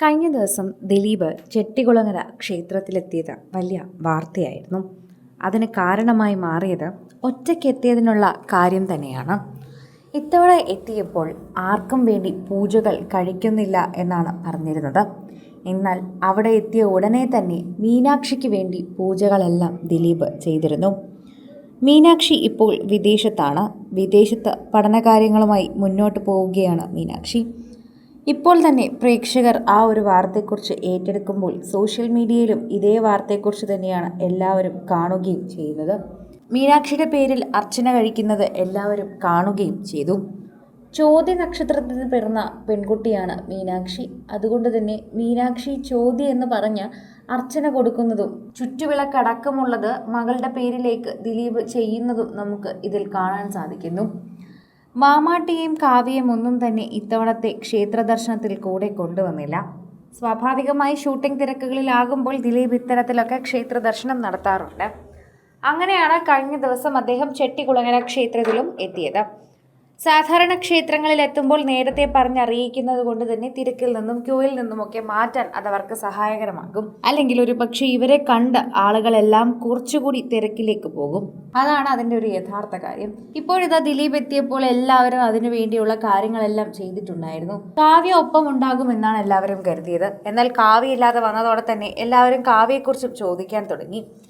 കഴിഞ്ഞ ദിവസം ദിലീപ് ചെട്ടികുളങ്ങര ക്ഷേത്രത്തിലെത്തിയത് വലിയ വാർത്തയായിരുന്നു. അതിന് കാരണമായി മാറിയത് ഒറ്റയ്ക്കെത്തിയതിനുള്ള കാര്യം തന്നെയാണ്. ഇത്തവണ എത്തിയപ്പോൾ ആർക്കും വേണ്ടി പൂജകൾ കഴിക്കുന്നില്ല എന്നാണ് പറഞ്ഞിരുന്നത്. എന്നാൽ അവിടെ എത്തിയ ഉടനെ തന്നെ മീനാക്ഷിക്ക് വേണ്ടി പൂജകളെല്ലാം ദിലീപ് ചെയ്തിരുന്നു. മീനാക്ഷി ഇപ്പോൾ വിദേശത്താണ്. വിദേശത്ത് പഠനകാര്യങ്ങളുമായി മുന്നോട്ട് പോവുകയാണ് മീനാക്ഷി. ഇപ്പോൾ തന്നെ പ്രേക്ഷകർ ആ ഒരു വാർത്തയെക്കുറിച്ച് ഏറ്റെടുക്കുമ്പോൾ സോഷ്യൽ മീഡിയയിലും ഇതേ വാർത്തയെക്കുറിച്ച് തന്നെയാണ് എല്ലാവരും കാണുകയും ചെയ്യുന്നത്. മീനാക്ഷിയുടെ പേരിൽ അർച്ചന കഴിക്കുന്നത് എല്ലാവരും കാണുകയും ചെയ്തു. ചോദ്യ നക്ഷത്രത്തിന് പിറന്ന പെൺകുട്ടിയാണ് മീനാക്ഷി. അതുകൊണ്ട് തന്നെ മീനാക്ഷി ചോദ്യ എന്ന് പറഞ്ഞ് അർച്ചന കൊടുക്കുന്നതും ചുറ്റുവിളക്കടക്കമുള്ളത് മകളുടെ പേരിലേക്ക് ദിലീപ് ചെയ്യുന്നതും നമുക്ക് ഇതിൽ കാണാൻ സാധിക്കുന്നു. മാമാട്ടിയെയും കാവ്യയും ഒന്നും തന്നെ ഇത്തവണത്തെ ക്ഷേത്ര ദർശനത്തിൽ കൂടെ കൊണ്ടുവന്നില്ല. സ്വാഭാവികമായി ഷൂട്ടിംഗ് തിരക്കുകളിലാകുമ്പോൾ ദിലീപ് ഇത്തരത്തിലൊക്കെ ക്ഷേത്ര ദർശനം നടത്താറുണ്ട്. അങ്ങനെയാണ് കഴിഞ്ഞ ദിവസം അദ്ദേഹം ചെട്ടികുളങ്ങര ക്ഷേത്രത്തിലും എത്തിയത്. സാധാരണ ക്ഷേത്രങ്ങളിൽ എത്തുമ്പോൾ നേരത്തെ പറഞ്ഞറിയിക്കുന്നത് കൊണ്ട് തന്നെ തിരക്കിൽ നിന്നും ക്യൂവിൽ നിന്നുമൊക്കെ മാറ്റാൻ അതവർക്ക് സഹായകരമാകും. അല്ലെങ്കിൽ ഒരു പക്ഷേ ഇവരെ കണ്ട് ആളുകളെല്ലാം കുറച്ചുകൂടി തിരക്കിലേക്ക് പോകും. അതാണ് അതിൻ്റെ ഒരു യഥാർത്ഥ കാര്യം. ഇപ്പോഴിതാ ദിലീപ് എത്തിയപ്പോൾ എല്ലാവരും അതിനു വേണ്ടിയുള്ള കാര്യങ്ങളെല്ലാം ചെയ്തിട്ടുണ്ടായിരുന്നു. കാവ്യ ഒപ്പം ഉണ്ടാകുമെന്നാണ് എല്ലാവരും കരുതിയത്. എന്നാൽ കാവ്യ ഇല്ലാതെ വന്നതോടെ തന്നെ എല്ലാവരും കാവ്യയെക്കുറിച്ചും ചോദിക്കാൻ തുടങ്ങി.